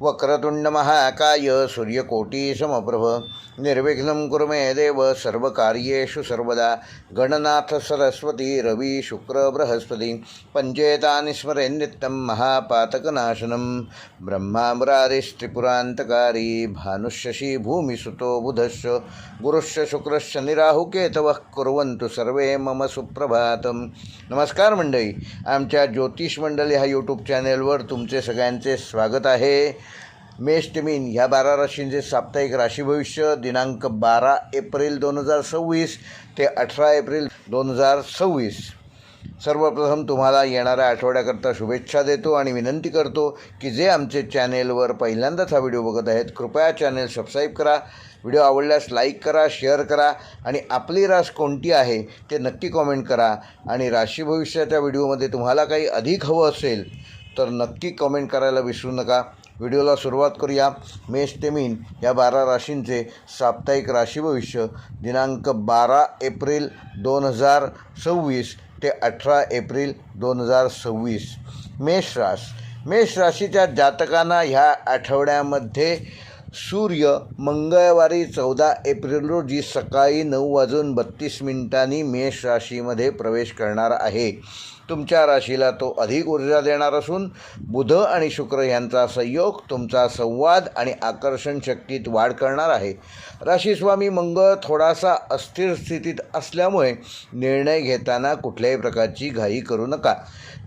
वक्रतुंड महाकाय सूर्यकोटी समप्रभ निर्विघ्नं कुरु मे देव सर्वकार्येषु सर्वदा गणनाथ सरस्वती रवि शुक्र बृहस्पति पंचेतानि स्मरेन्नित्यं महापातकनाशनं ब्रह्मामुरारिस्त्रिपुरान्तकारी भानुशशी भूमिसुतो बुधश्च गुरुश्च शुक्रश्च निराहुकेतवः कुर्वन्तु सर्वे मम सुप्रभातम। नमस्कार मंडळी, आमच्या ज्योतिष मंडळी ह्या यूट्यूब चॅनेलवर तुमचे सगळ्यांचे स्वागत आहे। मेष ते मीन ह्या 12 राशींचे साप्ताहिक राशी भविष्य दिनांक 12 एप्रिल 2026 ते 18 एप्रिल 2026। सर्वप्रथम तुम्हाला येणाऱ्या आठवड्याकरता शुभेच्छा देतो आणि विनंती करतो की जे आमचे चॅनेलवर पहिल्यांदाच हा व्हिडिओ बघत आहेत कृपया चॅनेल सबस्क्राईब करा, व्हिडिओ आवडल्यास लाईक करा, शेअर करा आणि आपली रास कोणती आहे ते नक्की कॉमेंट करा। आणि राशी भविष्याच्या व्हिडिओमध्ये तुम्हाला काही अधिक हवं असेल तर नक्की कॉमेंट करायला विसरू नका। व्हिडिओला सुरुवात करूया। मेष ते मीन या 12 राशींचे साप्ताहिक राशी भविष्य दिनांक 12 एप्रिल 2026 ते 18 एप्रिल 2026। मेष राशीच्या जातकांना ह्या आठवड्यामध्ये सूर्य मंगळवारी 14 एप्रिल रोजी सकाळी 9:32 मेष राशीमध्ये प्रवेश करणार आहे। तुमच्या राशीला तो अधिक ऊर्जा देणार असून बुध आणि शुक्र यांचा संयोग तुमचा संवाद आणि आकर्षण शक्तीत वाढ करणार आहे। राशीस्वामी मंगळ थोडासा अस्थिर स्थितीत असल्यामुळे निर्णय घेताना कुठल्याही प्रकारची घाई करू नका।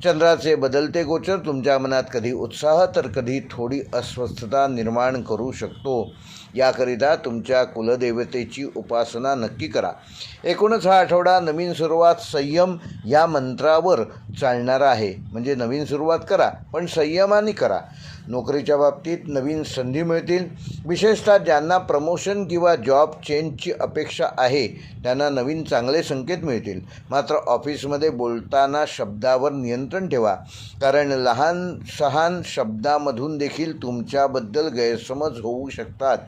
चंद्राचे बदलते गोचर तुमच्या मनात कधी उत्साह तर कधी थोडी अस्वस्थता निर्माण करू शकतो। याकरिता तुमच्या कुलदेवतेची उपासना नक्की करा। एकूणच हा आठवडा नवीन सुरुवात संयम या मंत्रावर चालणारा आहे। म्हणजे नवीन सुरुवात करा पण संयमाने करा। नोकरीच्या बाबतीत नवीन संधी मिळतील। विशेषतः ज्यांना प्रमोशन किंवा जॉब चेंजची अपेक्षा आहे त्यांना नवीन चांगले संकेत मिळतील। मात्र ऑफिसमध्ये बोलताना शब्दावर नियंत्रण ठेवा, कारण लहान सहान शब्दामधून देखील तुमच्याबद्दल गैरसमज होऊ शकतात।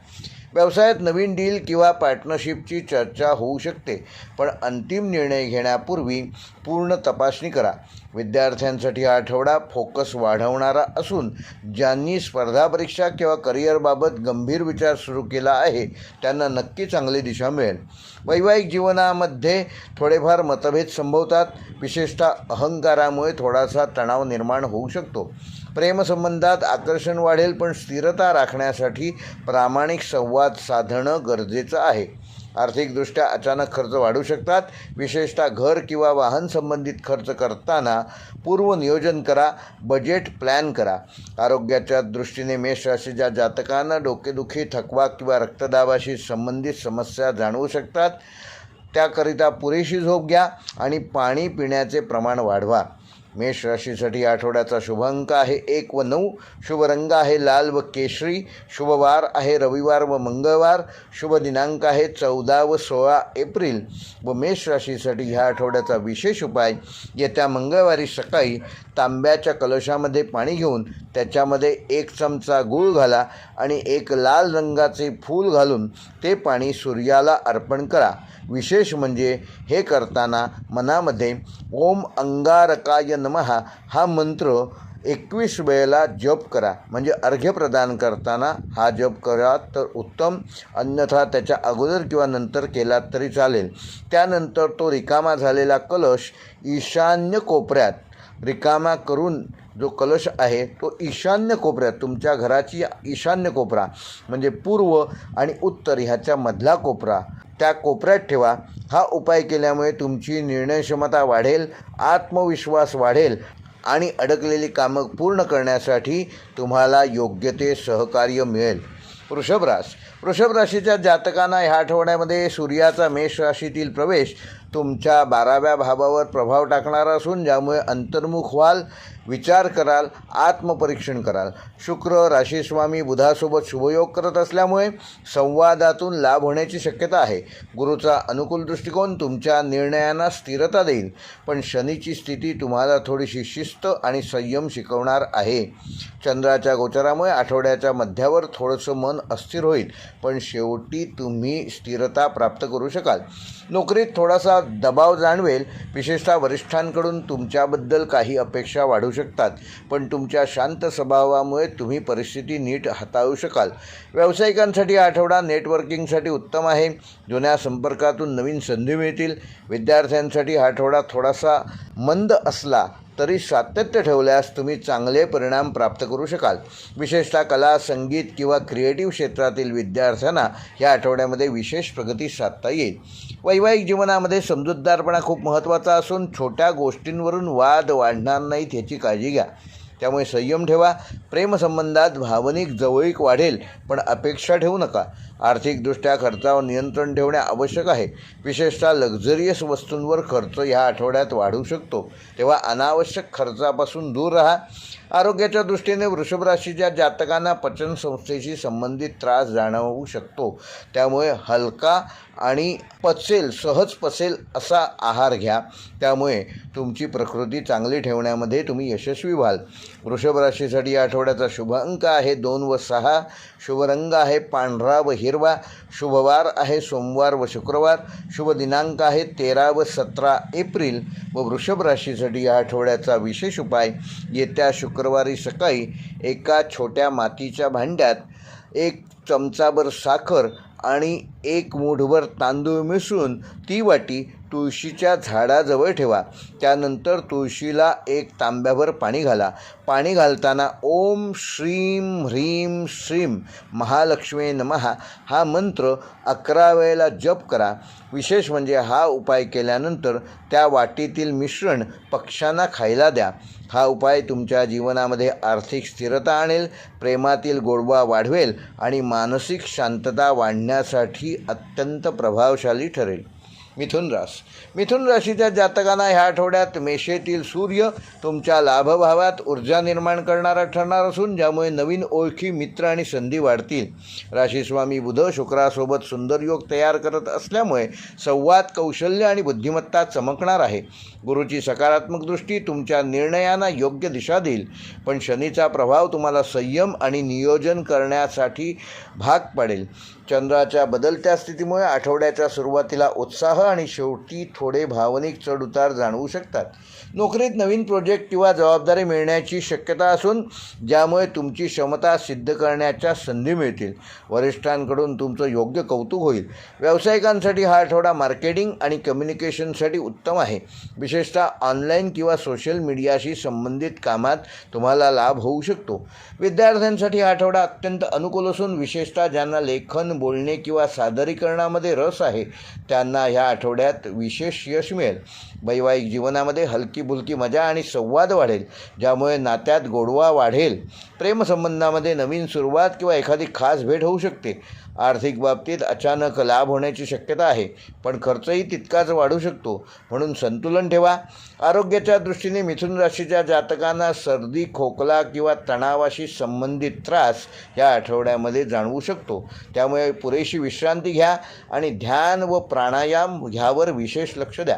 व्यवसायात नवीन डील किंवा पार्टनरशिपची चर्चा होऊ शकते, पण अंतिम निर्णय घेण्यापूर्वी पूर्ण तपासणी करा। विद्यार्थ्यांसाठी हा आठवडा फोकस वाढवणारा असून ज्यांनी स्पर्धा परीक्षा किंवा करिअरबाबत गंभीर विचार सुरू केला आहे त्यांना नक्की चांगली दिशा मिळेल। वैवाहिक जीवनामध्ये थोडेफार मतभेद संभवतात, विशेषतः अहंकारामुळे थोडासा तणाव निर्माण होऊ शकतो। प्रेमसंबंधात आकर्षण वाढेल, पण स्थिरता राखण्यासाठी प्रामाणिक संवाद साधणं गरजेचं आहे। आर्थिकदृष्ट्या अचानक खर्च वाढू शकतात, विशेषतः घर किंवा वाहन संबंधित खर्च करताना पूर्वनियोजन करा, बजेट प्लॅन करा। आरोग्याच्या दृष्टीने मेष राशीच्या जातकांना डोकेदुखी, थकवा किंवा रक्तदाबाशी संबंधित समस्या जाणवू शकतात। त्याकरिता पुरेशी झोप घ्या आणि पाणी पिण्याचे प्रमाण वाढवा। मेष राशीसाठी आठवड्याचा शुभ अंक आहे 1 व 9, शुभ रंग आहे लाल व केशरी, शुभ वार आहे रविवार व मंगळवार, शुभ दिनांक आहे 14 व 16 एप्रिल। व मेष राशीसाठी ह्या आठवड्याचा विशेष उपाय, येत्या मंगळवारी सकाळी तांब्याच्या कलशामध्ये पाणी घेऊन त्याच्यामध्ये 1 चमचा गूळ घाला आणि 1 लाल रंगाचे फूल घालून ते पाणी सूर्याला अर्पण करा। विशेष म्हणजे हे करताना मनामध्ये ओम अंगारकाय नमः हा मंत्र 21 वेळेला जप करा। म्हणजे अर्घ्य प्रदान करताना हा जप करा तर उत्तम, अन्यथा त्याच्या अगोदर किंवा नंतर केला तरी चालेल। त्यानंतर तो रिकामा झालेला कलश ईशान्य कोपऱ्यात रिकामा करून, जो कलश आहे तो ईशान्य कोपऱ्यात, तुमच्या घराची ईशान्य कोपरा म्हणजे पूर्व आणि उत्तर ह्याच्या मधला कोपरा, त्या कोपऱ्यात ठेवा। हा उपाय केल्यामुळे तुमची निर्णयक्षमता वाढेल, आत्मविश्वास वाढेल आणि अडकलेली कामं पूर्ण करण्यासाठी तुम्हाला योग्य ते सहकार्य मिळेल। वृषभ राशीच्या जातकांना ह्या आठवड्यामध्ये सूर्याचा मेष राशीतील प्रवेश तुमच्या 12व्या भावावर प्रभाव टाकणारा असून ज्यामुळे अंतर्मुख व्हाल, विचार कराल, आत्मपरीक्षण कराल। शुक्र राशीस्वामी बुधासोबत शुभयोग करत असल्यामुळे संवादातून लाभ होण्याची शक्यता आहे। गुरुचा अनुकूल दृष्टिकोन तुमच्या निर्णयांना स्थिरता देईल, पण शनीची स्थिती तुम्हाला थोडीशी शिस्त आणि संयम शिकवणार आहे। चंद्राच्या गोचरामुळे आठवड्याच्या मध्यावर थोडंसं मन अस्थिर होईल, पण शेवटी तुम्ही स्थिरता प्राप्त करू शकाल। नोकरीत थोडासा दबाव जाणवेल, विशेषतः वरिष्ठांकडून तुमच्याबद्दल काही अपेक्षा वाढू शकतात, पण तुमच्या शांत स्वभावामुळे तुम्ही परिस्थिती नीट हाताळू शकाल. व्यावसायिकांसाठी हा आठवडा नेटवर्किंगसाठी उत्तम आहे. जुन्या संपर्कातून नवीन संधी मिळतील. विद्यार्थ्यांसाठी हा आठवडा थोडासा मंद असला तरी सातत्य ठेवल्यास तुम्ही चांगले परिणाम प्राप्त करू शकाल. विशेषतः कला, संगीत किंवा क्रिएटिव्ह क्षेत्रातील विद्यार्थ्यांना या आठवड्यामध्ये विशेष प्रगती साधता येईल. वैवाहिक जीवनामध्ये समजूतदारपणा खूप महत्त्वाचा असून छोट्या गोष्टींवरून वाद वाढणार नाहीत याची काळजी घ्या. त्यामुळे संयम ठेवा. प्रेमसंबंधात भावनिक जवळीक वाढेल, पण अपेक्षा ठेवू नका. आर्थिकदृष्ट्या खर्चावर नियंत्रण ठेवणे आवश्यक आहे. विशेषतः लक्झरियस वस्तूंवर खर्च ह्या आठवड्यात वाढू शकतो, तेव्हा अनावश्यक खर्चापासून दूर राहा. आरोग्याच्या दृष्टीने वृषभ राशीच्या जातकांना पचनसंस्थेशी संबंधित त्रास जाणवू शकतो. त्यामुळे हलका आणि सहज पचेल असा आहार घ्या. त्यामुळे तुमची प्रकृती चांगली ठेवण्यामध्ये तुम्ही यशस्वी व्हाल. वृषभ राशीसाठी या आठवड्याचा शुभ अंक आहे 2 व 6. शुभ रंग आहे पांढरा व हिरवा. शुभवार आहे सोमवार व शुक्रवार. शुभ दिनांक आहे 13 व 17 एप्रिल. व वृषभ राशीसाठी या आठवड्याचा विशेष उपाय, येत्या शुक्रवारी सकाळी एका छोट्या मातीच्या भांड्यात 1 चमचाभर साखर आणि 1 मूठभर तांदूळ मिसळून ती वाटी तुळशीच्या झाडाजवळ ठेवा. त्यानंतर तुळशीला 1 तांब्याभर पाणी घाला. पाणी घालताना ओम श्रीं ह्रीं श्रीं महालक्ष्मी नमः हा मंत्र 11 वेळेला जप करा. विशेष म्हणजे हा उपाय केल्यानंतर त्या वाटीतील मिश्रण पक्ष्यांना खायला द्या. हा उपाय तुमच्या जीवनामध्ये आर्थिक स्थिरता आणेल, प्रेमातील गोडवा वाढवेल आणि मानसिक शांतता वाढण्यासाठी अत्यंत प्रभावशाली ठरेल. मिथुन राशीच्या जातकांना ह्या आठवड्यात मेषेतील सूर्य तुमच्या लाभभावात ऊर्जा निर्माण करणारा ठरणार असून ज्यामुळे नवीन ओळखी, मित्र आणि संधी वाढतील. राशीस्वामी बुध शुक्रासोबत सुंदर योग तयार करत असल्यामुळे संवाद, कौशल्य आणि बुद्धिमत्ता चमकणार आहे. गुरुची सकारात्मक दृष्टी तुमच्या निर्णयांना योग्य दिशा देईल, पण शनीचा प्रभाव तुम्हाला संयम आणि नियोजन करण्यासाठी भाग पाडेल. चंद्राच्या बदलत्या स्थितीमुळे आठवड्याच्या सुरुवातीला उत्साह आणि शेवटी थोडे भावनिक चढउतार जाणवू शकतात. नोकरीत नवीन प्रोजेक्ट किंवा जबाबदारी मिळण्याची शक्यता असून ज्यामुळे तुमची क्षमता सिद्ध करण्याच्या संधी मिळतील. वरिष्ठांकडून तुमचं योग्य कौतुक होईल. व्यावसायिकांसाठी हा आठवडा मार्केटिंग आणि कम्युनिकेशनसाठी उत्तम आहे. विशेषतः ऑनलाईन किंवा सोशल मीडियाशी संबंधित कामात तुम्हाला लाभ होऊ शकतो. विद्यार्थ्यांसाठी हा आठवडा अत्यंत अनुकूल असून विशेषतः ज्यांना लेखन, बोलणे किंवा सादरीकरणामध्ये रस आहे त्यांना ह्या आठवड्यात विशेष यश मिळेल. वैवाहिक जीवनामध्ये हलकी-फुलकी मजा आणि संवाद वाढेल, ज्यामुळे नात्यात गोडवा वाढेल. प्रेमसंबंधामध्ये नवीन सुरुवात किंवा एखादी खास भेट होऊ शकते. आर्थिक बाबतीत अचानक लाभ होण्याची शक्यता आहे, पण खर्चही तितकाच वाढू शकतो, म्हणून संतुलन ठेवा. आरोग्याच्या दृष्टीने मिथुन राशीच्या जातकांना सर्दी, खोकला किंवा तणावाशी संबंधित त्रास या आठवड्यामध्ये जाणवू शकतो. त्यामुळे पुरेशी विश्रांती घ्या आणि ध्यान व प्राणायाम ह्यावर विशेष लक्ष द्या.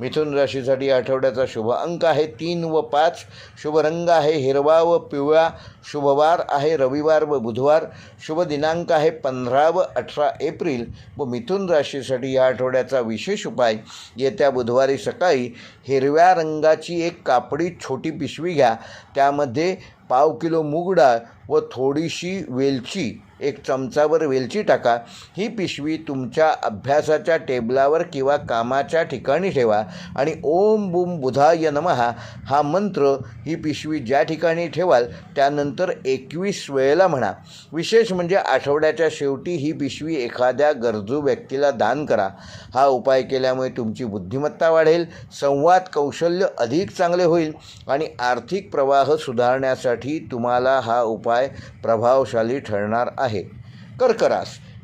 मिथुन राशीसाठी आठवड्याचा शुभ अंक आहे 3 व 5. शुभ रंग आहे हिरवा व पिवळा. शुभवार आहे रविवार व बुधवार. शुभ दिनांक आहे 15 व 18 एप्रिल. व मिथुन राशीसाठी या आठवड्याचा विशेष उपाय, येत्या बुधवारी सकाळी हिरव्या रंगाची 1 कापडी छोटी पिशवी घ्या. त्यामध्ये 1/2 किलो मूग डाळ व थोडीशी वेलची, 1 चमचाभर वेलची टाका. ही पिशवी तुमच्या अभ्यासाच्या टेबलावर किंवा कामाच्या ठिकाणी ठेवा आणि ओम बूम बुधाय नमः हा मंत्र ही पिशवी ज्या ठिकाणी ठेवाल त्यानंतर 21 वेळेला म्हणा. विशेष म्हणजे आठवड्याच्या शेवटी ही पिशवी एखाद्या गरजू व्यक्तीला दान करा. हा उपाय केल्यामुळे तुमची बुद्धिमत्ता वाढेल, संवाद कौशल्य अधिक चांगले होईल आणि आर्थिक प्रवाह सुधारण्यासाठी तुम्हाला हा उपाय प्रभावशाली ठरणार आहे.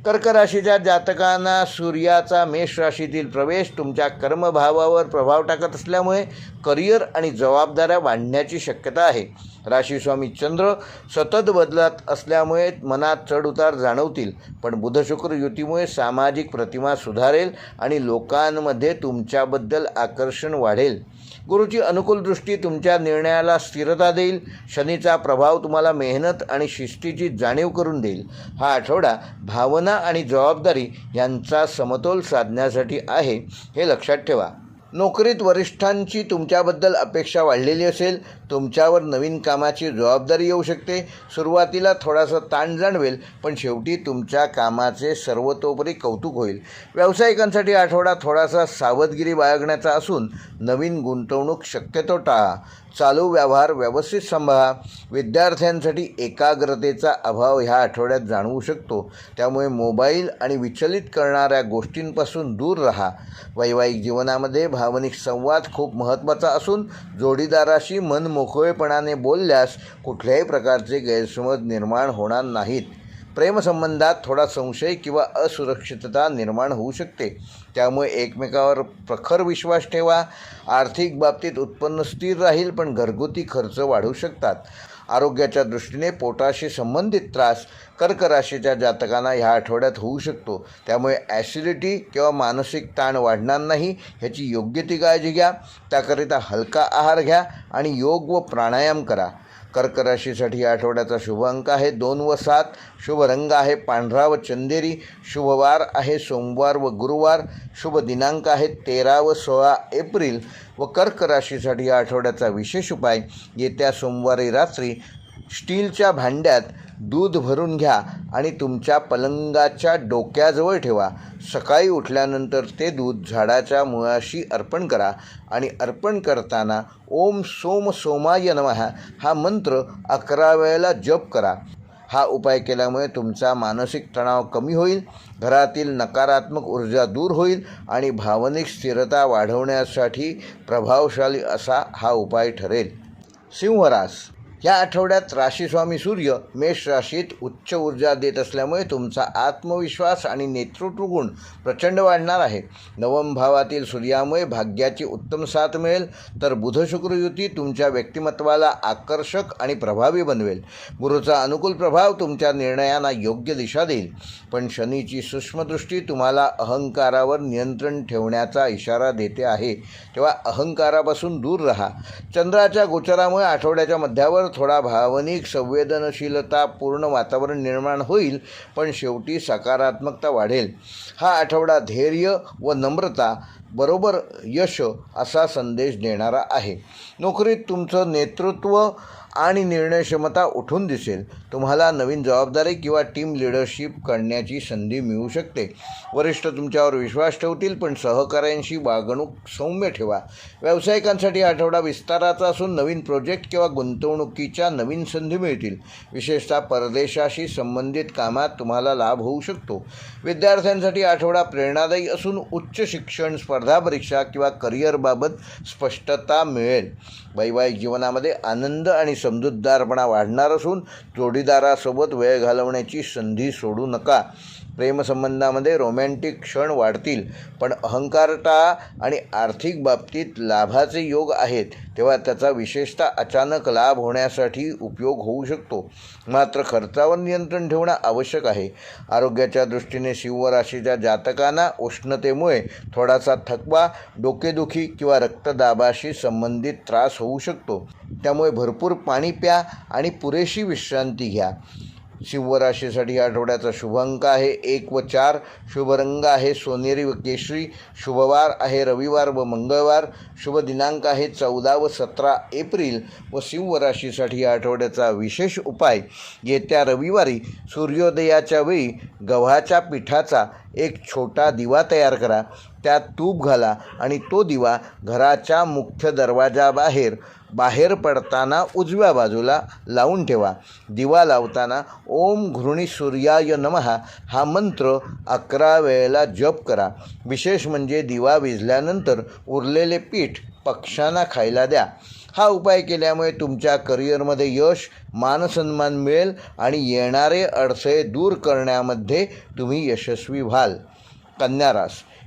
कर्क राशीच्या जातकांना सूर्याचा मेष राशीतील प्रवेश तुमच्या कर्मभावावर प्रभाव टाकत असल्यामुळे करिअर आणि जबाबदाऱ्या वाढण्याची शक्यता आहे. राशीस्वामी चंद्र सतत बदलत असल्यामुळे मनात चढउतार जाणवतील, पण बुध शुक्र युतीमुळे सामाजिक प्रतिमा सुधारेल आणि लोकांमध्ये तुमच्याबद्दल आकर्षण वाढेल. गुरुची अनुकूल दृष्टी तुमच्या निर्णयाला स्थिरता देईल. शनीचा प्रभाव तुम्हाला मेहनत आणि शिस्तीची जाणीव करून देईल. हा आठवडा भावना आणि जबाबदारी यांचा समतोल साधण्यासाठी आहे, हे लक्षात ठेवा. नोकरीत वरिष्ठांची तुमच्याबद्दल अपेक्षा वाढलेली असेल, तुमच्यावर नवीन कामाची जबाबदारी येऊ शकते. सुरुवातीला थोडासा ताण जाणवेल, पण शेवटी तुमच्या कामाचे सर्वतोपरी कौतुक होईल. व्यावसायिकांसाठी आठवडा थोडासा सावधगिरी बाळगण्याचा असून नवीन गुंतवणूक शक्यतो टाळा. चालू व्यवहार व्यवस्थित सांभाळा. विद्यार्थ्यांसाठी एकाग्रतेचा अभाव ह्या आठवड्यात जाणवू शकतो, त्यामुळे मोबाईल आणि विचलित करणाऱ्या गोष्टींपासून दूर राहा. वैवाहिक जीवनामध्ये भावनिक संवाद खूप महत्त्वाचा असून जोडीदाराशी मन मोकळेपणाने बोलल्यास कुठल्याही प्रकारचे गैरसमज निर्माण होणार नाहीत. प्रेमसंबंधात थोडा संशय किंवा असुरक्षितता निर्माण होऊ शकते, त्यामुळे एकमेकावर प्रखर विश्वास ठेवा. आर्थिक बाबतीत उत्पन्न स्थिर राहील, पण घरगुती खर्च वाढू शकतात. आरोग्याच्या दृष्टीने पोटाशी संबंधित त्रास कर्क राशीच्या जातकांना ह्या आठवड्यात होऊ शकतो, त्यामुळे ॲसिडिटी किंवा मानसिक ताण वाढणार नाही ह्याची योग्य ती काळजी घ्या. त्याकरिता हलका आहार घ्या आणि योग व प्राणायाम करा. कर्क राशीसाठी या आठवड्याचा शुभ अंक आहे 2 व 7. शुभ रंग आहे पांढरा व चंदेरी. शुभवार आहे सोमवार व गुरुवार. शुभ दिनांक आहे 13 व 16 एप्रिल. व कर्क राशीसाठी या आठवड्याचा विशेष उपाय, येत्या सोमवारी रात्री स्टीलच्या भांड्यात दूध भरून घ्या आणि तुमच्या पलंगाच्या डोक्याजवळ ठेवा. सकाळी उठल्यानंतर ते दूध झाडाच्या मुळाशी अर्पण करा आणि अर्पण करताना ओम सोम सोमाय नमः हा मंत्र 11 वेळेला जप करा. हा उपाय केल्यामुळे तुमचा मानसिक तणाव कमी होईल, घरातील नकारात्मक ऊर्जा दूर होईल आणि भावनिक स्थिरता वाढवण्यासाठी प्रभावशाली असा हा उपाय ठरेल. सिंह रास या आठवड्यात राशीस्वामी सूर्य मेष राशीत उच्च ऊर्जा देत असल्यामुळे तुमचा आत्मविश्वास आणि नेतृत्व गुण प्रचंड वाढणार आहे. नवम भावातील सूर्यामुळे भाग्याची उत्तम साथ मिळेल, तर बुध शुक्र युती तुमच्या व्यक्तिमत्वाला आकर्षक आणि प्रभावी बनवेल. गुरुचा अनुकूल प्रभाव तुमच्या निर्णयांना योग्य दिशा देईल, पण शनीची सूक्ष्मदृष्टी तुम्हाला अहंकारावर नियंत्रण ठेवण्याचा इशारा देते आहे, तेव्हा अहंकारापासून दूर राहा. चंद्राच्या गोचरामुळे आठवड्याच्या मध्यावर थोडा भावनिक संवेदनशीलता पूर्ण वातावरण निर्माण होईल, पण शेवटी सकारात्मकता वाढेल. हा आठवडा धैर्य व नम्रता बरोबर यश असा संदेश देणारा आहे. नोकरीत तुमचं नेतृत्व आणि निर्णयक्षमता उठून दिसेल. तुम्हाला नवीन जबाबदारी किंवा टीम लिडरशिप करण्याची संधी मिळू शकते. वरिष्ठ तुमच्यावर विश्वास ठेवतील, पण सहकाऱ्यांशी वागणूक सौम्य ठेवा. व्यावसायिकांसाठी आठवडा विस्ताराचा असून नवीन प्रोजेक्ट किंवा गुंतवणुकीच्या नवीन संधी मिळतील. विशेषतः परदेशाशी संबंधित कामात तुम्हाला लाभ होऊ शकतो. विद्यार्थ्यांसाठी आठवडा प्रेरणादायी असून उच्च शिक्षण, स्पर्धा परीक्षा किंवा करिअरबाबत स्पष्टता मिळेल. वैवाहिक जीवनामध्ये आनंद आणि समजूतदारपणा वाढणार असून जोडीदारासोबत वेळ घालवण्याची संधी सोडू नका. प्रेमसंबंधामध्ये रोमॅन्टिक क्षण वाढतील, पण अहंकार टाळा आणि आर्थिक बाबतीत लाभाचे योग आहेत, तेव्हा त्याचा विशेषतः अचानक लाभ होण्यासाठी उपयोग होऊ शकतो. मात्र खर्चावर नियंत्रण ठेवणं आवश्यक आहे. आरोग्याच्या दृष्टीने सिंह राशीच्या जातकांना उष्णतेमुळे थोडासा थकवा, डोकेदुखी किंवा रक्तदाबाशी संबंधित त्रास होऊ शकतो, त्यामुळे भरपूर पाणी प्या आणि पुरेशी विश्रांती घ्या. सिंह राशीसाठी आठवड्याचा शुभ अंक आहे 1 व 4. शुभ रंग आहे सोनेरी व केशरी. शुभवार आहे रविवार व मंगळवार. शुभ दिनांक आहे 14 व 17 एप्रिल. व सिंह राशीसाठी आठवड्याचा विशेष उपाय, येत्या रविवारी सूर्योदयाच्या वेळी गव्हाच्या पिठाचा एक छोटा दिवा तयार करा. त्यात तूप घाला आणि तो दिवा घराच्या मुख्य बाहेर पडताना उजव्या बाजूला लावून ठेवा. दिवा लावताना ओम घृणी सूर्याय नमः हा मंत्र 11 वेळेला जप करा. विशेष म्हणजे दिवा विझल्यानंतर उरलेले पीठ पक्ष्यांना खायला द्या. हा उपाय केल्यामुळे तुमच्या करिअरमध्ये यश, मानसन्मान मिळेल आणि येणारे अडथळे दूर करण्यामध्ये तुम्ही यशस्वी व्हाल.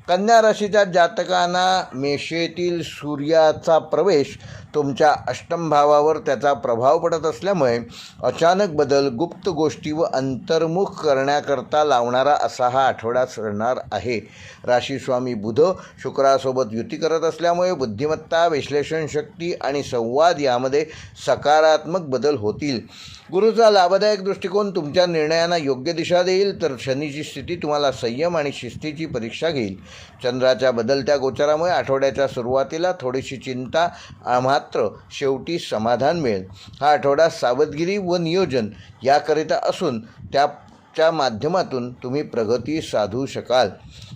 कन्या राशीच्या जातकांना मेषेतील सूर्याचा प्रवेश तुमच्या अष्टम भावावर त्याचा प्रभाव पडत असल्यामुळे अचानक बदल, गुप्त गोष्टी व अंतर्मुख करण्याकरता लावणारा असा हा आठवडा ठरणार आहे. राशीस्वामी बुध शुक्रासोबत युती करत असल्यामुळे बुद्धिमत्ता, विश्लेषण शक्ती आणि संवाद यामध्ये सकारात्मक बदल होतील. गुरुचा लाभदायक दृष्टिकोन तुमच्या निर्णयांना योग्य दिशा देईल, तर शनीची स्थिती तुम्हाला संयम आणि शिस्तीची परीक्षा घेईल. चंद्राच्या बदलत्या गोचरामुळे आठवड्याच्या सुरुवातीला थोडीशी चिंता मात्र शेवटी समाधान मिळेल. हा आठवडा सावधगिरी व नियोजन याकरिता असून त्याच्या माध्यमातून तुम्ही प्रगती साधू शकाल.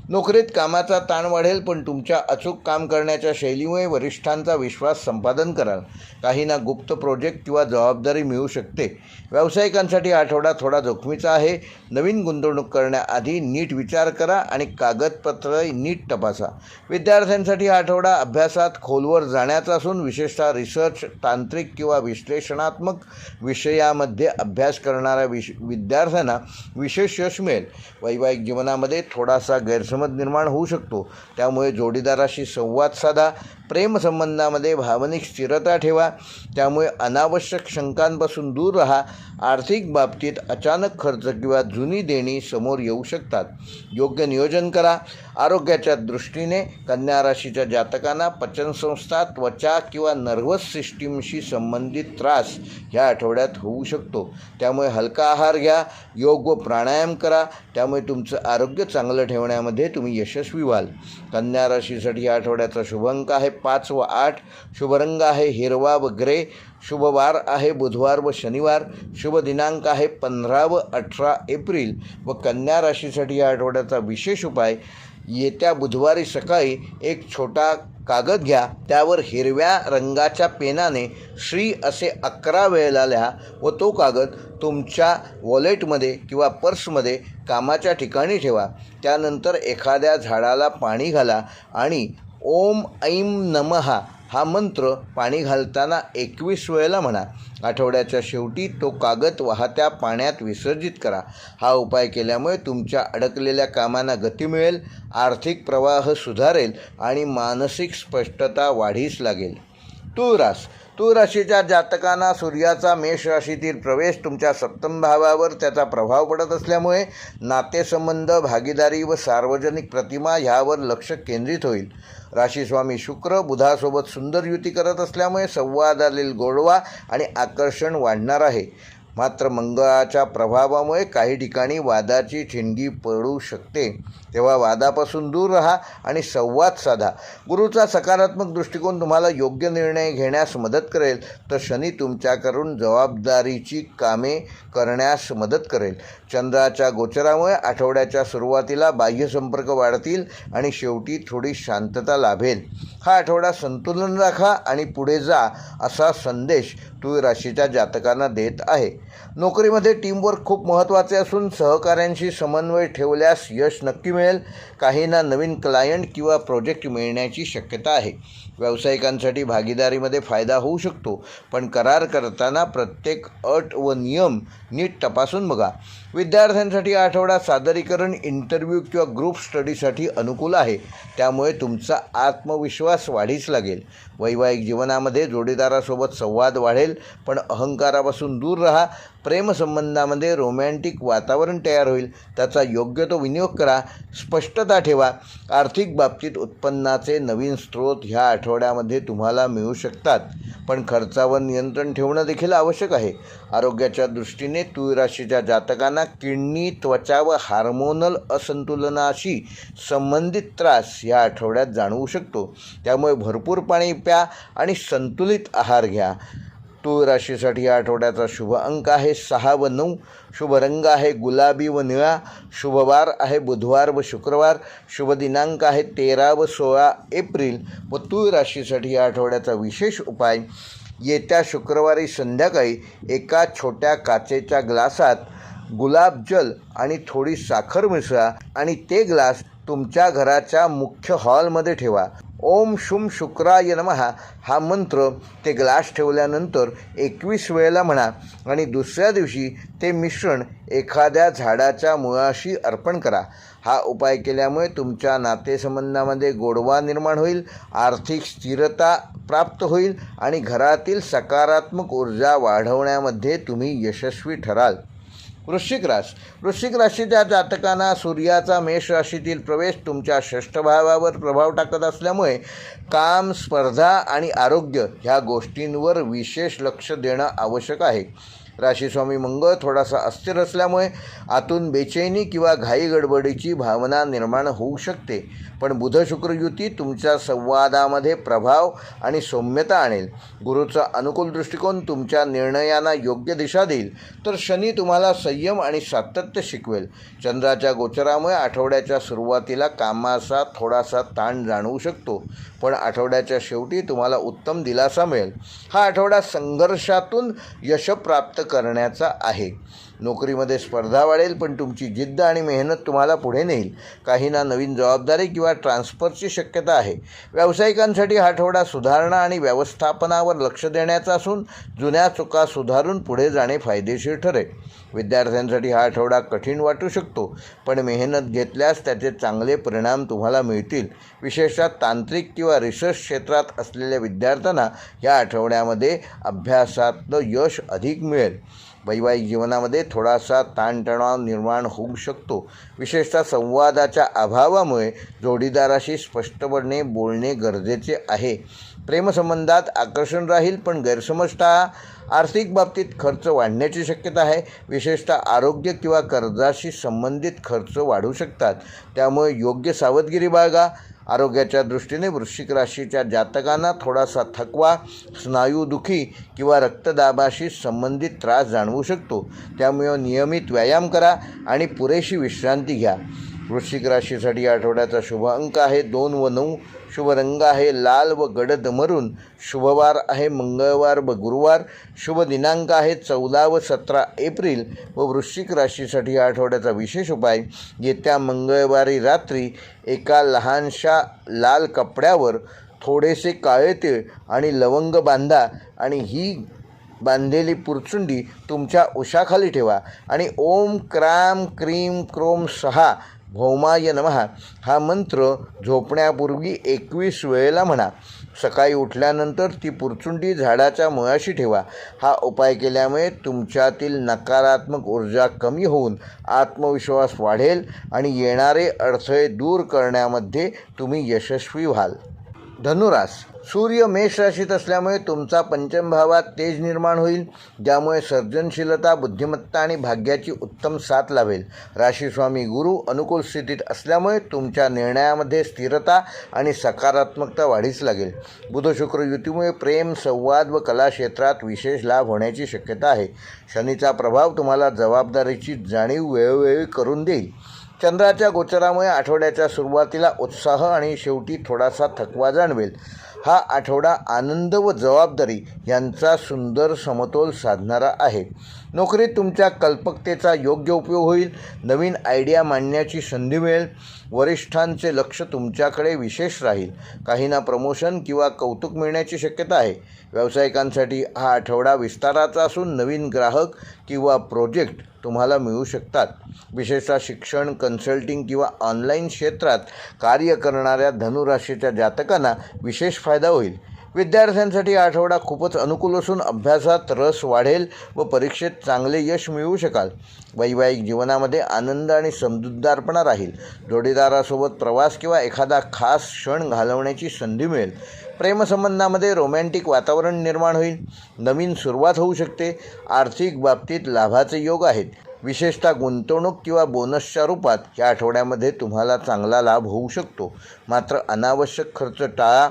नोकरीत कामाचा ताण वाढेल, पण तुमच्या अचूक काम करण्याच्या शैलीमुळे वरिष्ठांचा विश्वास संपादन कराल. काहींना गुप्त प्रोजेक्ट किंवा जबाबदारी मिळू शकते. व्यावसायिकांसाठी हा आठवडा थोडा जोखमीचा आहे. नवीन गुंतवणूक करण्याआधी नीट विचार करा आणि कागदपत्र नीट तपासा. विद्यार्थ्यांसाठी हा आठवडा अभ्यासात खोलवर जाण्याचा असून विशेषतः रिसर्च, तांत्रिक किंवा विश्लेषणात्मक विषयामध्ये अभ्यास करणाऱ्या विद्यार्थ्यांना विशेष यश मिळेल. वैवाहिक जीवनामध्ये थोडासा गैरसमज निर्माण होऊ शकतो, त्यामुळे जोडीदाराशी संवाद साधा. प्रेमसंबंधामध्ये भावनिक स्थिरता ठेवा, त्यामुळे अनावश्यक शंकांपासून दूर राहा. आर्थिक बाबतीत अचानक खर्च किंवा जुनी देणी समोर येऊ शकतात. योग्य नियोजन करा. आरोग्याच्या दृष्टीने कन्या राशीच्या जातकांना पचनसंस्था, त्वचा किंवा नर्व्हस सिस्टीमशी संबंधित त्रास ह्या आठवड्यात होऊ शकतो, त्यामुळे हलका आहार घ्या. योग व प्राणायाम करा, त्यामुळे तुमचं आरोग्य चांगलं ठेवण्यामध्ये तुम्ही यशस्वी व्हाल. कन्या राशीसाठी या आठवड्याचा शुभ अंक आहे 5 व 8. शुभ रंग आहे हिरवा व ग्रे. शुभ वार आहे बुधवार व शनिवार. शुभ दिनांक आहे 15 व 18 एप्रिल. व कन्या राशीसाठी या आठवड्याचा विशेष उपाय, येत्या बुधवारी सकाळी एक छोटा कागद घ्या, त्यावर हिरव्या रंगाच्या पेनाने श्री असे 11 वेळेला लिहा व तो कागद तुमच्या वॉलेटमध्ये किंवा पर्समध्ये कामाच्या ठिकाणी ठेवा. त्यानंतर एखाद्या झाडाला पाणी घाला आणि ओम ऐं नमः हा मंत्र पाणी घालताना 21 वेळेला म्हणा. आठवड्याच्या शेवटी तो कागद वाहत्या पाण्यात विसर्जित करा. हा उपाय केल्यामुळे तुमच्या अडकलेल्या कामांना गती मिळेल, आर्थिक प्रवाह सुधारेल आणि मानसिक स्पष्टता वाढीस लागेल. तुळ राशीच्या जातकांना सूर्याचा मेष राशीतील प्रवेश तुमच्या सप्तम भावावर त्याचा प्रभाव पडत असल्यामुळे नातेसंबंध, भागीदारी व सार्वजनिक प्रतिमा ह्यावर लक्ष केंद्रित होईल. राशीस्वामी शुक्र बुधासोबत सुंदर युती करत असल्यामुळे संवादातील गोडवा आणि आकर्षण वाढणार आहे. मात्र मंगळाच्या प्रभावामुळे काही ठिकाणी वादाची ठिणगी पडू शकते, तेव्हा वादापासून दूर राहा आणि संवाद साधा. गुरुचा सकारात्मक दृष्टिकोन तुम्हाला योग्य निर्णय घेण्यास मदत करेल, तर शनी तुमच्याकडून जबाबदारीची कामे करण्यास मदत करेल. चंद्राच्या गोचरामुळे आठवड्याच्या सुरुवातीला बाह्य संपर्क वाढतील आणि शेवटी थोडी शांतता लाभेल. हा आठवडा संतुलन राखा आणि पुढे जा असा संदेश तुळ राशीच्या जातकांना देत आहे. नोकरीमध्ये टीमवर्क खूप महत्त्वाचे असून सहकाऱ्यांशी समन्वय ठेवल्यास यश नक्की मिळेल. काहींना नवीन क्लायंट किंवा प्रोजेक्ट मिळण्याची शक्यता आहे. व्यावसायिकांसाठी भागीदारीमध्ये फायदा होऊ शकतो, पण करार करताना प्रत्येक अट व नियम नीट तपासून बघा. विद्यार्थ्यांसाठी हा आठवडा सादरीकरण, इंटरव्ह्यू किंवा ग्रुप स्टडीसाठी अनुकूल आहे, त्यामुळे तुमचा आत्मविश्वास वाढीस लागेल. वैवाहिक जीवनामध्ये जोडीदारासोबत संवाद वाढेल, पण अहंकारापासून दूर राहा. प्रेमसंबंधामध्ये रोमॅन्टिक वातावरण तयार होईल, त्याचा योग्य तो विनियोग करा. स्पष्टता ठेवा. आर्थिक बाबतीत उत्पन्नाचे नवीन स्रोत ह्या आठवड्यामध्ये तुम्हाला मिळू शकतात, पण खर्चावर नियंत्रण ठेवणं देखील आवश्यक आहे. आरोग्याच्या दृष्टीने तुळ राशीच्या जातकांना किडनी, त्वचा व हार्मोनल असंतुलनाशी संबंधित त्रास या आठवड्यात जाणवू शकतो, त्यामुळे भरपूर पाणी प्या आणि संतुलित आहार घ्या. तुळ राशीसाठी या आठवड्याचा शुभ अंक आहे 6 व 9. शुभ रंग आहे गुलाबी व निळा. शुभ वार आहे बुधवार व शुक्रवार. शुभ दिनांक आहे 13 व 16 एप्रिल. व तुळ राशीसाठी या आठवड्याचा विशेष उपाय, येत्या शुक्रवारी संध्याकाळी एका छोट्या काचेच्या ग्लासात गुलाबजल आणि थोडी साखर मिसळा आणि ते ग्लास तुमच्या घराच्या मुख्य हॉलमध्ये ठेवा. ओम शुम शुक्राय नमः हा मंत्र ते ग्लास ठेवल्यानंतर 21 वेळेला म्हणा आणि दुसऱ्या दिवशी ते मिश्रण एखाद्या झाडाच्या मुळाशी अर्पण करा. हा उपाय केल्यामुळे तुमच्या नातेसंबंधामध्ये गोडवा निर्माण होईल, आर्थिक स्थिरता प्राप्त होईल आणि घरातील सकारात्मक ऊर्जा वाढवण्यामध्ये तुम्ही यशस्वी ठराल. वृश्चिक राशीच्या जातकांना सूर्याचा मेष राशीतील प्रवेश तुमच्या षष्ठ भावावर प्रभाव टाकत असल्यामुळे काम, स्पर्धा आणि आरोग्य ह्या गोष्टींवर विशेष लक्ष देणं आवश्यक आहे. राशीस्वामी मंगळ थोडासा अस्थिर असल्यामुळे आतून बेचैनी किंवा घाई गडबडीची भावना निर्माण होऊ शकते. पण बुध शुक्र युती तुमच्या संवादामध्ये प्रभाव आणि सौम्यता आणेल. गुरुचा अनुकूल दृष्टिकोन तुमच्या निर्णयांना योग्य दिशा देईल, तर शनी तुम्हाला संयम आणि सातत्य शिकवेल. चंद्राच्या गोचरामुळे आठवड्याच्या सुरुवातीला कामाचा थोडासा ताण जाणवू शकतो, पण आठवड्याच्या शेवटी तुम्हाला उत्तम दिलासा मिळेल. हा आठवडा संघर्षातून यश प्राप्त करण्याचा आहे. नोकरीमध्ये स्पर्धा वाढेल, पण तुमची जिद्द आणि मेहनत तुम्हाला पुढे नेईल. काहींना नवीन जबाबदारी किंवा ट्रान्सफरची शक्यता आहे. व्यावसायिकांसाठी हा आठवडा सुधारणा आणि व्यवस्थापनावर लक्ष देण्याचा असून जुन्या चुका सुधारून पुढे जाणे फायदेशीर ठरेल. विद्यार्थ्यांसाठी हा आठवडा कठीण वाटू शकतो, पण मेहनत घेतल्यास त्याचे चांगले परिणाम तुम्हाला मिळतील. विशेषतः तांत्रिक किंवा रिसर्च क्षेत्रात असलेल्या विद्यार्थ्यांना या आठवड्यामध्ये अभ्यासातलं यश अधिक मिळेल. वैवाहिक जीवनामध्ये थोडासा ताणतणाव निर्माण होऊ शकतो. विशेषतः संवादाच्या अभावामुळे जोडीदाराशी स्पष्टपणे बोलणे गरजेचे आहे. प्रेमसंबंधात आकर्षण राहील, पण गैरसमज टाळा. आर्थिक बाबतीत खर्च वाढण्याची शक्यता आहे. विशेषतः आरोग्य किंवा कर्जाशी संबंधित खर्च वाढू शकतात, त्यामुळे योग्य सावधगिरी बाळगा. आरोग्याच्या दृष्टीने वृश्चिक राशीच्या जातकांना थोडासा थकवा, स्नायूदुखी किंवा रक्तदाबाशी संबंधित त्रास जाणवू शकतो, त्यामुळे नियमित व्यायाम करा आणि पुरेशी विश्रांती घ्या. वृश्चिक राशीसाठी आठवड्याचा शुभ अंक आहे 2 व 9. शुभ रंग आहे लाल व गडद मरून. शुभवार आहे मंगळवार व गुरुवार. शुभ दिनांक आहे 14 व 17 एप्रिल. व वृश्चिक राशीसाठी या आठवड्याचा विशेष उपाय, येत्या मंगळवारी रात्री एका लहानशा लाल कपड्यावर थोडेसे काळे तीळ आणि लवंग बांधा आणि ही बांधलेली पुरचुंडी तुमच्या उशाखाली ठेवा आणि ओम क्राम क्रीम क्रोम 6 भौमाय नमः हा मंत्र झोपण्यापूर्वी 21 वेळेला म्हणा. सकाळी उठल्यानंतर ती पुरचुंडी झाडाच्या मुळाशी ठेवा. हा उपाय केल्यामुळे तुमच्यातील नकारात्मक ऊर्जा कमी होऊन आत्मविश्वास वाढेल आणि येणारे अडथळे दूर करण्यामध्ये तुम्ही यशस्वी व्हाल. धनुरास, सूर्य मेष राशीत असल्यामुळे तुमचा पंचम भावात तेज निर्माण होईल, ज्यामुळे सर्जनशीलता, बुद्धिमत्ता आणि भाग्याची उत्तम साथ लाभेल. राशीस्वामी गुरु अनुकूल स्थितीत असल्यामुळे तुमच्या निर्णयामध्ये स्थिरता आणि सकारात्मकता वाढीस लागेल. बुध शुक्र युतीमुळे प्रेम, संवाद व कला क्षेत्रात विशेष लाभ होण्याची शक्यता आहे. शनीचा प्रभाव तुम्हाला जबाबदारीची जाणीव वेळोवेळी करून देईल. चंद्राच्या गोचरामुळे आठवड्याच्या सुरुवातीला उत्साह आणि शेवटी थोडासा थकवा जाणवेल. हा आठवडा आनंद व जबाबदारी यांचा सुंदर समतोल साधणारा आहे. नोकरीत तुमच्या कल्पकतेचा योग्य उपयोग होईल. नवीन आयडिया मांडण्याची संधी मिळेल. वरिष्ठांचे लक्ष तुमच्याकडे विशेष राहील. काहींना प्रमोशन किंवा कौतुक मिळण्याची शक्यता आहे. व्यावसायिकांसाठी हा आठवडा विस्ताराचा असून नवीन ग्राहक किंवा प्रोजेक्ट तुम्हाला मिळू शकतात. विशेषतः शिक्षण, कन्सल्टिंग किंवा ऑनलाईन क्षेत्रात कार्य करणाऱ्या धनुराशीच्या जातकांना विशेष फायदा होईल. विद्यार्थ्यांसाठी हा आठवडा खूपच अनुकूल असून अभ्यासात रस वाढेल व परीक्षेत चांगले यश मिळवू शकाल. वैवाहिक जीवनामध्ये आनंद आणि समजूतदारपणा राहील. जोडीदारासोबत प्रवास किंवा एखादा खास क्षण घालवण्याची संधी मिळेल. प्रेमसंबंधामध्ये रोमॅन्टिक वातावरण निर्माण होईल. नवीन सुरुवात होऊ शकते. आर्थिक बाबतीत लाभाचे योग आहेत. विशेषतः गुंतवणूक किंवा बोनसच्या रूपात या आठवड्यामध्ये तुम्हाला चांगला लाभ होऊ शकतो. मात्र अनावश्यक खर्च टाळा.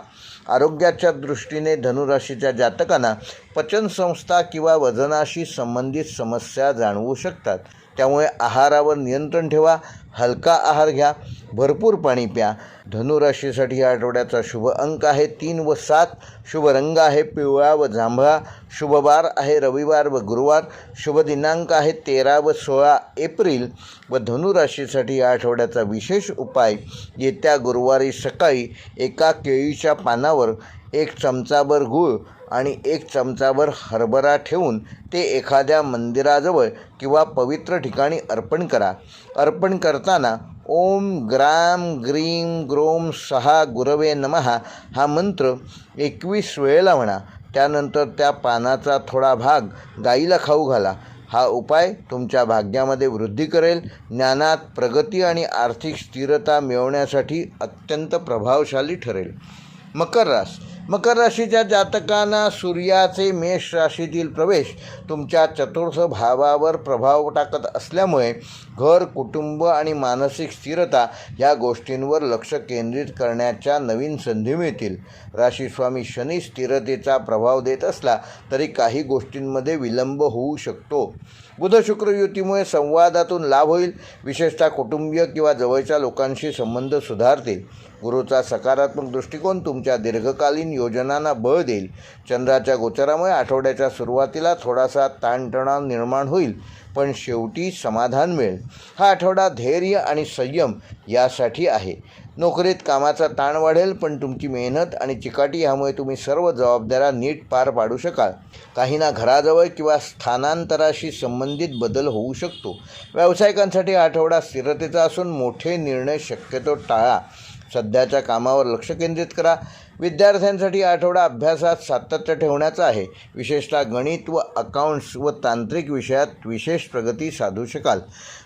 आरोग्याच्या दृष्टीने धनुराशीच्या जातकांना पचनसंस्था किंवा वजनाशी संबंधित समस्या जाणवू शकतात, त्यामुळे आहारावर नियंत्रण ठेवा. हलका आहार घ्या. भरपूर पाणी प्या. धनुराशीसाठी या आठवड्याचा शुभ अंक आहे 3 व 7. शुभ रंग आहे पिवळा व जांभळा. शुभवार आहे रविवार व गुरुवार. शुभ दिनांक आहे 13 व 16 एप्रिल. व धनुराशीसाठी या आठवड्याचा विशेष उपाय, येत्या गुरुवारी सकाळी एका केळीच्या पानावर 1 चमचाभर गूळ आणि 1 चमचाभर हरभरा ठेवून ते एखाद्या मंदिराजवळ किंवा पवित्र ठिकाणी अर्पण करा. अर्पण करताना ओम ग्राम ग्रीम ग्रोम 6 गुरवे नमः हा मंत्र 21 वेळेला म्हणा. त्यानंतर त्या पानाचा थोडा भाग गाईला खाऊ घाला. हा उपाय तुमच्या भाग्यामध्ये वृद्धी करेल. ज्ञानात प्रगती आणि आर्थिक स्थिरता मिळवण्यासाठी अत्यंत प्रभावशाली ठरेल. मकर रास, मकर राशीच्या जातकांना सूर्याचे मेष राशीतील प्रवेश तुमच्या चतुर्थ भावावर प्रभाव टाकत असल्यामुळे घर, कुटुंब आणि मानसिक स्थिरता या गोष्टींवर लक्ष केंद्रित करण्याच्या नवीन संधी मिळतील. राशीस्वामी शनी स्थिरतेचा प्रभाव देत असला तरी काही गोष्टींमध्ये विलंब होऊ शकतो. बुध शुक्र युतीमुळे संवादातून लाभ होईल. विशेषतः कुटुंबीय किंवा जवळच्या लोकांशी संबंध सुधारतील. गुरुचा सकारात्मक दृष्टिकोन तुमच्या दीर्घकालीन योजनांना बळ देईल. चंद्राच्या गोचरामुळे आठवड्याच्या सुरुवातीला थोडासा ताणतणाव निर्माण होईल, पण शेवटी समाधान मिळेल. हा आठवडा धैर्य आणि संयम यासाठी आहे. नोकरीत कामाचा ताण वाढेल, पण तुमची मेहनत आणि चिकाटी यामुळे तुम्ही सर्व जबाबदाऱ्या नीट पार पाडू शकाल. काहींना घराजवळ किंवा स्थानांतराशी संबंधित बदल होऊ शकतो. व्यावसायिकांसाठी आठवडा स्थिरतेचा असून मोठे निर्णय शक्यतो टाळा. सध्याच्या कामावर लक्ष केंद्रित करा. विद्यार्थ्यांसाठी आठवडा अभ्यासात सातत्य ठेवण्याचा आहे. विशेषतः गणित व अकाउंट्स व तांत्रिक विषयात विशेष प्रगती साधू शकाल.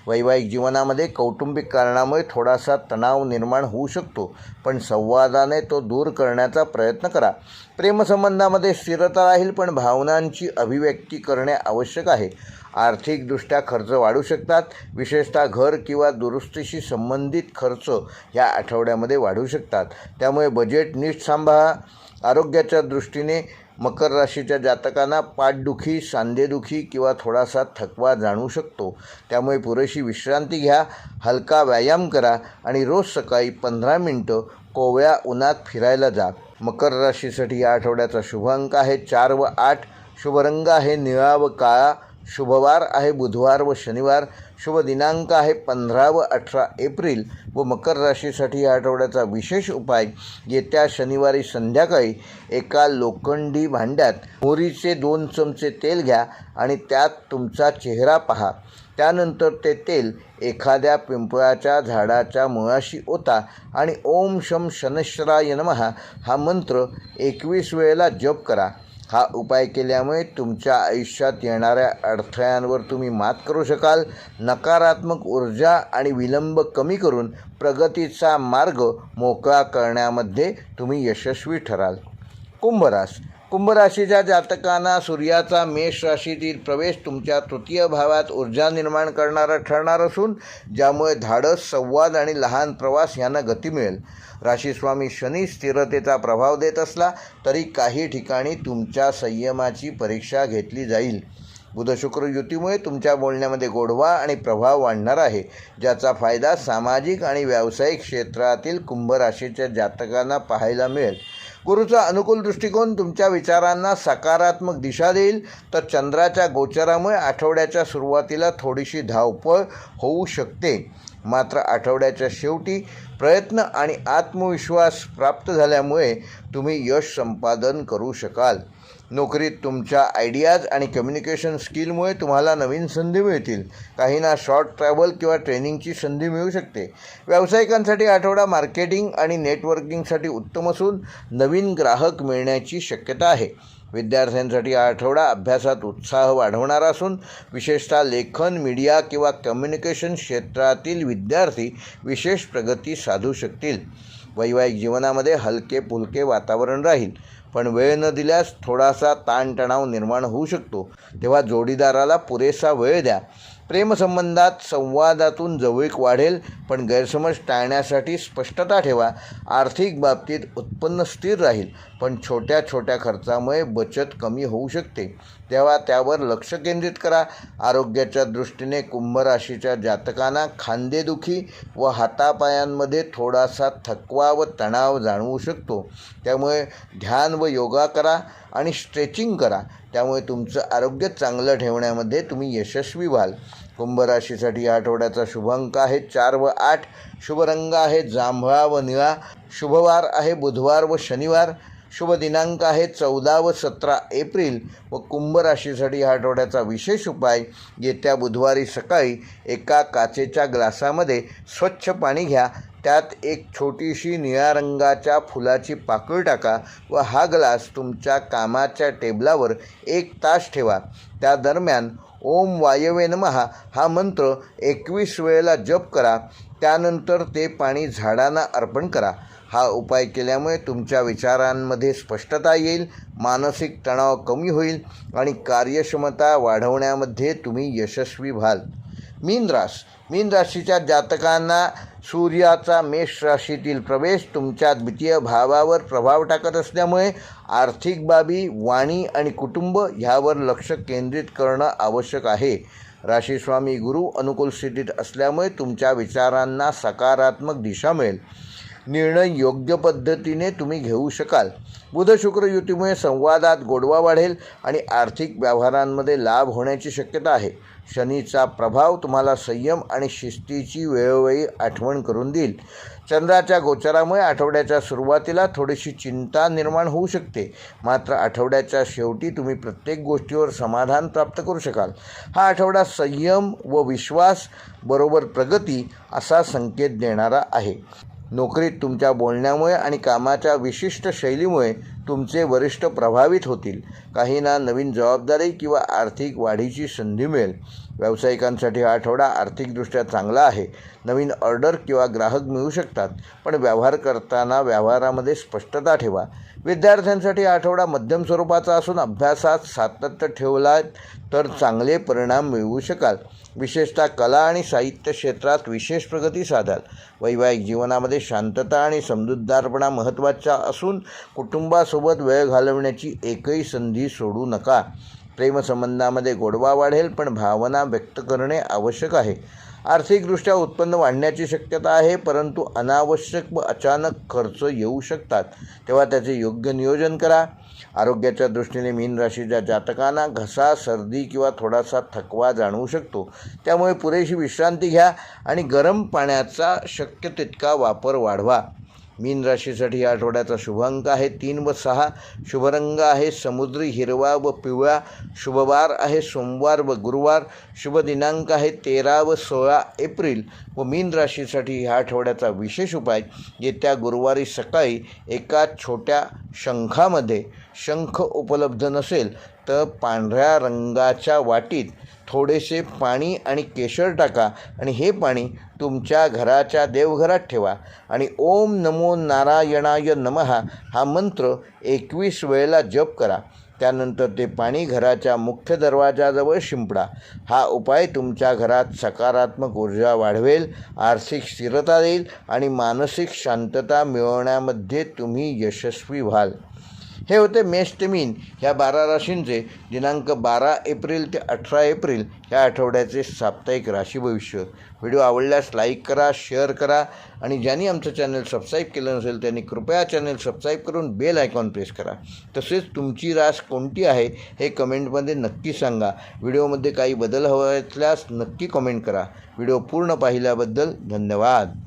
वैवाहिक जीवनामध्ये कौटुंबिक कारणामुळे थोडासा तणाव निर्माण होऊ शकतो, पण संवादाने तो दूर करण्याचा प्रयत्न करा. प्रेमसंबंधामध्ये स्थिरता राहील, पण भावनांची अभिव्यक्ती करणे आवश्यक आहे. आर्थिकदृष्ट्या खर्च वाढू शकतात. विशेषतः घर किंवा दुरुस्तीशी संबंधित खर्च या आठवड्यामध्ये वाढू शकतात, त्यामुळे बजेट नीट सांभाळा. आरोग्याच्या दृष्टीने मकर राशीच्या जातकांना पाठदुखी, सांधेदुखी किंवा थोडासा थकवा जाणवू शकतो, त्यामुळे पुरेशी विश्रांती घ्या. हलका व्यायाम करा आणि रोज सकाळी 15 मिनिटं कोवळ्या उन्हात फिरायला जा. मकर राशीसाठी या आठवड्याचा शुभ अंक आहे 4 व 8. शुभ रंग आहे निळा व काळा. शुभवार आहे बुधवार व शनिवार. शुभ दिनांक आहे 15 व 18 एप्रिल. व मकर राशीसाठी या आठवड्याचा विशेष उपाय, येत्या शनिवारी संध्याकाळी एका लोखंडी भांड्यात मोहरीचे 2 चमचे तेल घ्या आणि त्यात तुमचा चेहरा पहा. त्यानंतर ते तेल एखाद्या पिंपळाच्या झाडाच्या मुळाशी ओता आणि ओम शम शनैश्वराय नमः हा मंत्र 21 वेळेला जप करा. हा उपाय केल्यामुळे तुमच्या आयुष्यात येणाऱ्या अडथळ्यांवर तुम्ही मात करू शकाल. नकारात्मक ऊर्जा आणि विलंब कमी करून प्रगतीचा मार्ग मोकळा करण्यामध्ये तुम्ही यशस्वी ठराल. कुंभ राशीच्या जातकांना सूर्याचा मेष राशीतील प्रवेश तुमच्या तृतीय भावात ऊर्जा निर्माण करणारा ठरणार असून ज्यामुळे धाडस, संवाद आणि लहान प्रवास यांना गती मिळेल. राशीस्वामी शनी स्थिरतेचा प्रभाव देत असला तरी काही ठिकाणी तुमच्या संयमाची परीक्षा घेतली जाईल. बुध शुक्र युतीमुळे तुमच्या बोलण्यामध्ये गोडवा आणि प्रभाव वाढणार आहे, ज्याचा फायदा सामाजिक आणि व्यावसायिक क्षेत्रातील कुंभ राशीच्या जातकांना पाहायला मिळेल. गुरुचा अनुकूल दृष्टिकोन तुमच्या विचारांना सकारात्मक दिशा देईल, तर चंद्राच्या गोचरामुळे आठवड्याच्या सुरुवातीला थोडीशी धावपळ होऊ शकते. मात्र आठवड्याच्या शेवटी प्रयत्न आणि आत्मविश्वास प्राप्त झाल्यामुळे तुम्ही यश संपादन करू शकाल. नोकरीत तुमच्या आयडियाज आणि कम्युनिकेशन स्किलमुळे तुम्हाला नवीन संधी मिळतील. काहींना शॉर्ट ट्रॅव्हल किंवा ट्रेनिंगची संधी मिळू शकते. व्यावसायिकांसाठी आठवडा मार्केटिंग आणि नेटवर्किंगसाठी उत्तम असून नवीन ग्राहक मिळण्याची शक्यता आहे. विद्यार्थ्यांसाठी हा आठवडा अभ्यासात उत्साह वाढवणारा असून विशेषतः लेखन, मीडिया किंवा कम्युनिकेशन क्षेत्रातील विद्यार्थी विशेष प्रगती साधू शकतील. वैवाहिक जीवनामध्ये हलके फुलके वातावरण राहील, पण वेळ न दिल्यास थोडासा ताणतणाव निर्माण होऊ शकतो, तेव्हा जोडीदाराला पुरेसा वेळ द्या. प्रेमसंबंधात संवादातून जवळीक वाढेल, पण गैरसमज टाळण्यासाठी स्पष्टता ठेवा. आर्थिक बाबतीत उत्पन्न स्थिर राहील, पण छोट्या छोट्या खर्चामुळे बचत कमी होऊ शकते, तेव्हा त्यावर लक्ष केंद्रित करा. आरोग्याच्या दृष्टीने कुंभ राशीच्या जातकांना खांदेदुखी व हातापायांमध्ये थोडासा थकवा व तणाव जाणवू शकतो, त्यामुळे ध्यान व योगा करा आणि स्ट्रेचिंग करा. त्यामुळे तुमचं आरोग्य चांगलं ठेवण्यामध्ये तुम्ही यशस्वी व्हाल. कुंभ राशीसाठी या आठवड्याचा शुभ अंक आहे 4 व 8. शुभ रंग आहे जांभळा व निळा. शुभवार आहे बुधवार व शनिवार. शुभ दिनांक आहे 14 व 17 एप्रिल. व कुंभ राशीसाठी हा आठवड्याचा विशेष उपाय, येत्या बुधवारी सकाळी एका काचेच्या ग्लासामध्ये स्वच्छ पाणी घ्या. त्यात एक छोटीशी निळ्या रंगाच्या फुलाची पाकळी टाका व हा ग्लास तुमच्या कामाच्या टेबलावर 1 तास ठेवा. त्या दरम्यान ओम वायवे नमः हा मंत्र 21 वेळेला जप करा. त्यानंतर ते पाणी झाडांना अर्पण करा. हा उपाय केल्यामुळे तुमच्या विचारांमध्ये स्पष्टता येईल, मानसिक तणाव कमी होईल आणि कार्यक्षमता वाढवण्यामध्ये तुम्ही यशस्वी व्हाल. मीन राशीच्या जातकांना सूर्याचा मेष राशीतील प्रवेश तुमच्या द्वितीय भावावर प्रभाव टाकत असल्यामुळे आर्थिक बाबी, वाणी आणि कुटुंब ह्यावर लक्ष केंद्रित करणं आवश्यक आहे. राशीस्वामी गुरु अनुकूल स्थितीत असल्यामुळे तुमच्या विचारांना सकारात्मक दिशा मिळेल. निर्णय योग्य पद्धतीने तुम्ही घेऊ शकाल. बुध शुक्र युतीमुळे संवादात गोडवा वाढेल आणि आर्थिक व्यवहारांमध्ये लाभ होण्याची शक्यता आहे. शनीचा प्रभाव तुम्हाला संयम आणि शिस्तीची वेळोवेळी आठवण करून देईल. चंद्राच्या गोचरामुळे आठवड्याच्या सुरुवातीला थोडीशी चिंता निर्माण होऊ शकते, मात्र आठवड्याच्या शेवटी तुम्ही प्रत्येक गोष्टीवर समाधान प्राप्त करू शकाल. हा आठवडा संयम व विश्वास बरोबर प्रगती असा संकेत देणारा आहे. नोकरीत तुमच्या बोलण्यामुळे आणि कामाच्या विशिष्ट शैलीमुळे तुमचे वरिष्ठ प्रभावित होतील. काहींना नवीन जबाबदारी किंवा आर्थिक वाढीची संधी मिळेल. व्यावसायिकांसाठी हा आठवडा आर्थिकदृष्ट्या चांगला आहे. नवीन ऑर्डर किंवा ग्राहक मिळू शकतात, पण व्यवहार करताना व्यवहारामध्ये स्पष्टता ठेवा. विद्यार्थ्यांसाठी हा आठवडा मध्यम स्वरूपाचा असून अभ्यासात सातत्य ठेवलात तर चांगले परिणाम मिळवू शकाल. विशेषतः कला आणि साहित्य क्षेत्रात विशेष प्रगती साधाल. वैवाहिक जीवनामध्ये शांतता आणि समजूतदारपणा महत्त्वाचा असून कुटुंबासोबत वेळ घालवण्याची एकही संधी सोडू नका. प्रेमसंबंधामध्ये गोडवा वाढेल, पण भावना व्यक्त करणे आवश्यक आहे. आर्थिकदृष्ट्या उत्पन्न वाढण्याची शक्यता आहे, परंतु अनावश्यक व अचानक खर्च येऊ शकतात, तेव्हा त्याचे योग्य नियोजन करा. आरोग्याच्या दृष्टीने मीन राशीच्या जातकांना घसा, सर्दी किंवा थोडासा थकवा जाणवू शकतो. त्यामुळे पुरेशी विश्रांती घ्या आणि गरम पाण्याचा शक्य तितका वापर वाढवा. मीन राशीसाठी या आठवड्याचा शुभ अंक आहे 3 व 6. शुभ रंग आहे समुद्री हिरवा व पिवळा. शुभवार आहे सोमवार व गुरुवार. शुभ दिनांक आहे 13 व 16 एप्रिल. व मीन राशीसाठी ह्या आठवड्याचा विशेष उपाय, येत्या गुरुवारी सकाळी एका छोट्या शंखामध्ये, शंख उपलब्ध नसेल तर पांढऱ्या रंगाच्या वाटीत थोडेसे पाणी आणि केशर टाका आणि हे पाणी तुमच्या घराच्या देवघरात ठेवा आणि ओम नमो नारायणाय नमः हा मंत्र 21 वेळेला जप करा. त्यानंतर ते पाणी घराच्या मुख्य दरवाजाजवळ शिंपडा. हा उपाय तुमच्या घरात सकारात्मक ऊर्जा वाढवेल, आर्थिक स्थिरता देईल आणि मानसिक शांतता मिळवण्यामध्ये तुम्ही यशस्वी व्हाल. हे होते मेष ते मीन ह्या 12 राशींचे दिनांक 12 एप्रिल ते 18 एप्रिल ह्या आठवड्याचे साप्ताहिक राशी भविष्य. व्हिडिओ आवडल्यास लाईक करा, शेअर करा आणि ज्यांनी आमचं चॅनल सबस्क्राईब केलं नसेल त्यांनी कृपया चॅनल सबस्क्राईब करून बेल आयकॉन प्रेस करा. तसेच तुमची रास कोणती आहे हे कमेंटमध्ये नक्की सांगा. व्हिडिओमध्ये काही बदल हवे असल्यास नक्की कमेंट करा. व्हिडिओ पूर्ण पाहिल्याबद्दल धन्यवाद.